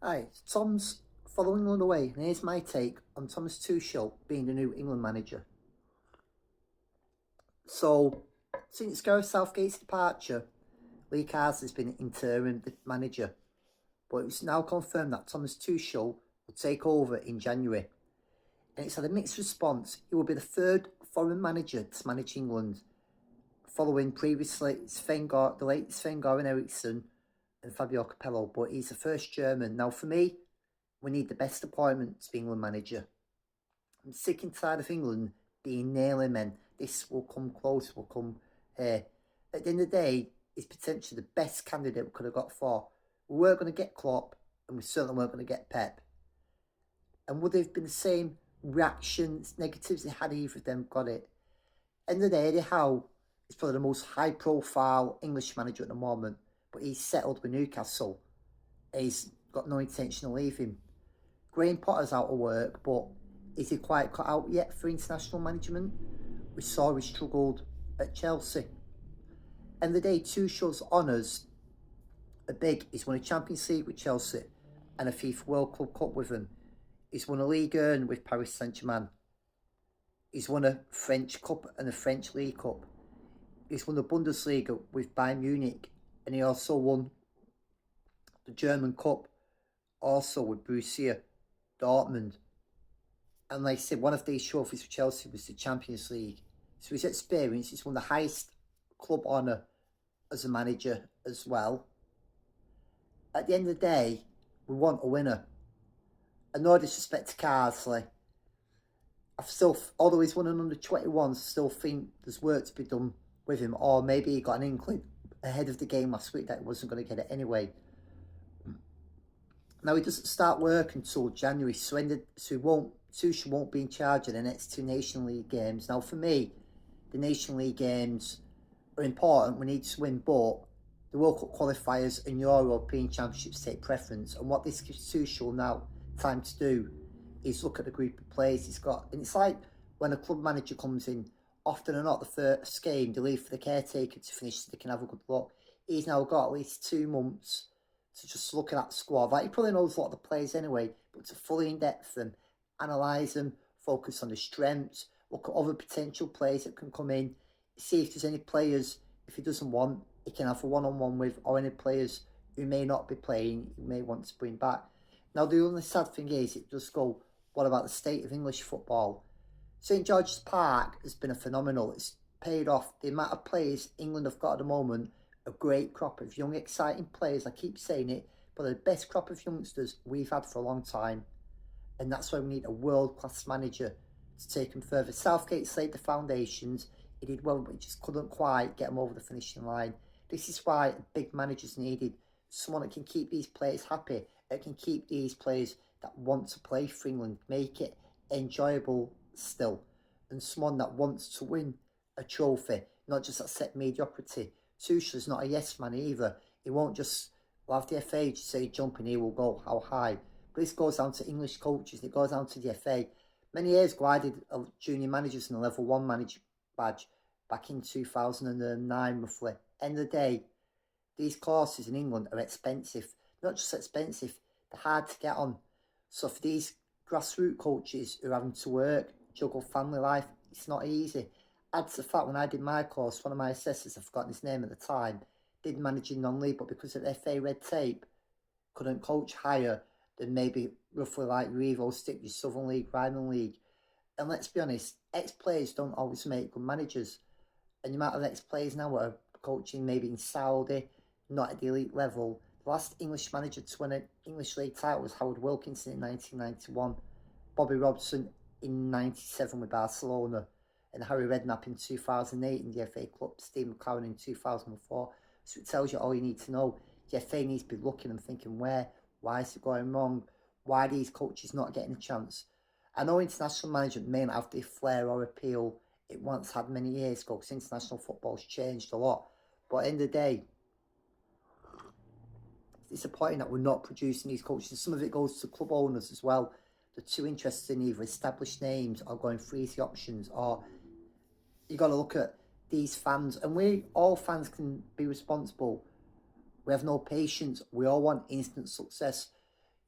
Hi, Tom's following England away, and here's my take on Thomas Tuchel being the new England manager. So, since Gareth Southgate's departure, Lee Carter has been interim manager, but it's now confirmed that Thomas Tuchel will take over in January. And it's had a mixed response. He will be the third foreign manager to manage England, following previously the late Sven-Göran Eriksson and Fabio Capello, but he's the first German. Now, for me, we need the best appointment to be England manager. I'm sick and tired of England being nearly men. This will come close, will come here. At the end of the day, he's potentially the best candidate we could have got for. We weren't going to get Klopp, and we certainly weren't going to get Pep. And would there have been the same reactions, negatives they had either of them got it? End of the day, Eddie Howe is probably the most high-profile English manager at the moment, but he's settled with Newcastle. He's got no intention of leaving. Graham Potter's out of work, but is he quite cut out yet for international management? We saw he struggled at Chelsea. End of the day, Tuchel's honours are big. He's won a Champions League with Chelsea and a FIFA World Club Cup with them. He's won a Ligue 1 with Paris Saint-Germain. He's won a French Cup and a French League Cup. He's won the Bundesliga with Bayern Munich, and he also won the German Cup also with Borussia Dortmund. And like I said, one of these trophies for Chelsea was the Champions League. So his experience, he's won the highest club honour as a manager as well. At the end of the day, we want a winner. And no disrespect to Carsley, although he's won an under 21, still think there's work to be done with him. Or maybe he got an inkling ahead of the game last week that he wasn't going to get it anyway. Now, he doesn't start work until January, so Tuchel won't be in charge of the next two Nation League games. Now, for me, the Nation League games are important. We need to win, but the World Cup qualifiers and European Championships take preference. And what this gives Tuchel now time to do is look at the group of players he's got. And it's like when a club manager comes in, often or not, the first game, they leave for the caretaker to finish so they can have a good look. He's now got at least 2 months to just look at that squad. Like, he probably knows a lot of the players anyway, but to fully in-depth them, analyse them, focus on the strengths, look at other potential players that can come in, see if there's any players, if he doesn't want, he can have a one-on-one with, or any players who may not be playing, he may want to bring back. Now, the only sad thing is, it does go, what about the state of English football? St George's Park has been a phenomenal. It's paid off. The amount of players England have got at the moment, a great crop of young, exciting players. I keep saying it, but the best crop of youngsters we've had for a long time. And that's why we need a world-class manager to take them further. Southgate laid the foundations. He did well, but he just couldn't quite get them over the finishing line. This is why a big manager's needed. Someone that can keep these players happy, that can keep these players that want to play for England, make it enjoyable still, and someone that wants to win a trophy, not just accept mediocrity. Tuchel is not a yes man either. He won't just have the FA to say jump and he will go how high. But this goes down to English coaches, it goes down to the FA. Many years ago, I did a junior managers and a level 1 manager badge back in 2009 roughly. End of the day, these courses in England are expensive. Not just expensive, they're hard to get on. So for these grassroots coaches who are having to work, juggle family life, it's not easy. Add to the fact, when I did my course, one of my assessors, I've forgotten his name at the time, did managing non-league, but because of FA red tape, couldn't coach higher than maybe roughly like your Evo stick, your Southern League, Ryman League. And let's be honest, ex-players don't always make good managers. And the amount of ex-players now are coaching maybe in Saudi, not at the elite level. The last English manager to win an English League title was Howard Wilkinson in 1991, Bobby Robson in 97 with Barcelona, and Harry Redknapp in 2008 in the FA Cup, Steve McClaren in 2004. So it tells you all you need to know. The FA needs to be looking and thinking, why is it going wrong? Why are these coaches not getting a chance? I know international management may not have the flair or appeal it once had many years ago, because international football's changed a lot. But at the end of the day, it's disappointing that we're not producing these coaches. Some of it goes to club owners as well. They're too interested in either established names or going for easy options, or you got to look at these fans, and all fans can be responsible. We have no patience. We all want instant success.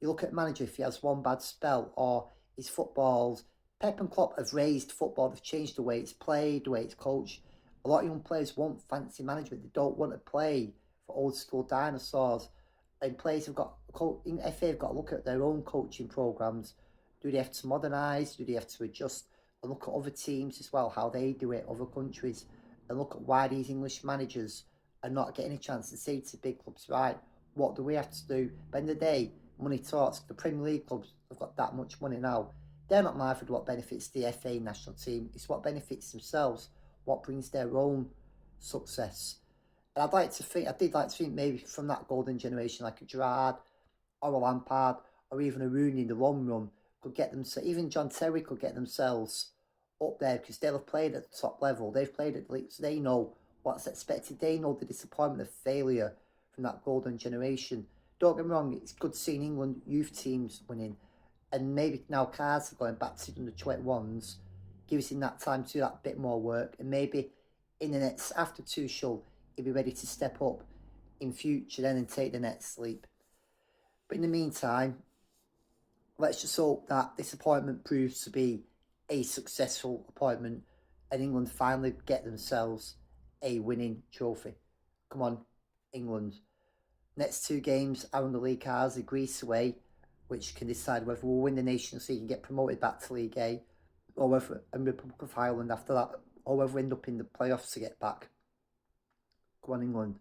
You look at manager, if he has one bad spell or his footballs. Pep and Klopp have raised football, they've changed the way it's played, the way it's coached. A lot of young players want fancy management. They don't want to play for old school dinosaurs. And players have got, in FA have got to look at their own coaching programmes. Do they have to modernise? Do they have to adjust? And look at other teams as well, how they do it, other countries. And look at why these English managers are not getting a chance to say to big clubs, right, what do we have to do? But at the end of the day, money talks. The Premier League clubs have got that much money now. They're not mindful what benefits the FA national team. It's what benefits themselves, what brings their own success. And I did like to think maybe from that golden generation, like a Gerrard or a Lampard or even a Rooney in the long run, could get them. So even John Terry could get themselves up there because they'll have played at the top level. They've played at the league, so they know what's expected. They know the disappointment of failure from that golden generation. Don't get me wrong, it's good seeing England youth teams winning. And maybe now cards are going back to the 21s, gives him that time to do that bit more work. And maybe in the next, after Tuchel, he'll be ready to step up in future then and take the next leap. But in the meantime, let's just hope that this appointment proves to be a successful appointment and England finally get themselves a winning trophy. Come on, England. Next two games are on the league cards, the Greece away, which can decide whether we'll win the Nations League and get promoted back to League A, or whether in Republic of Ireland after that, or whether we end up in the playoffs to get back. Come on, England.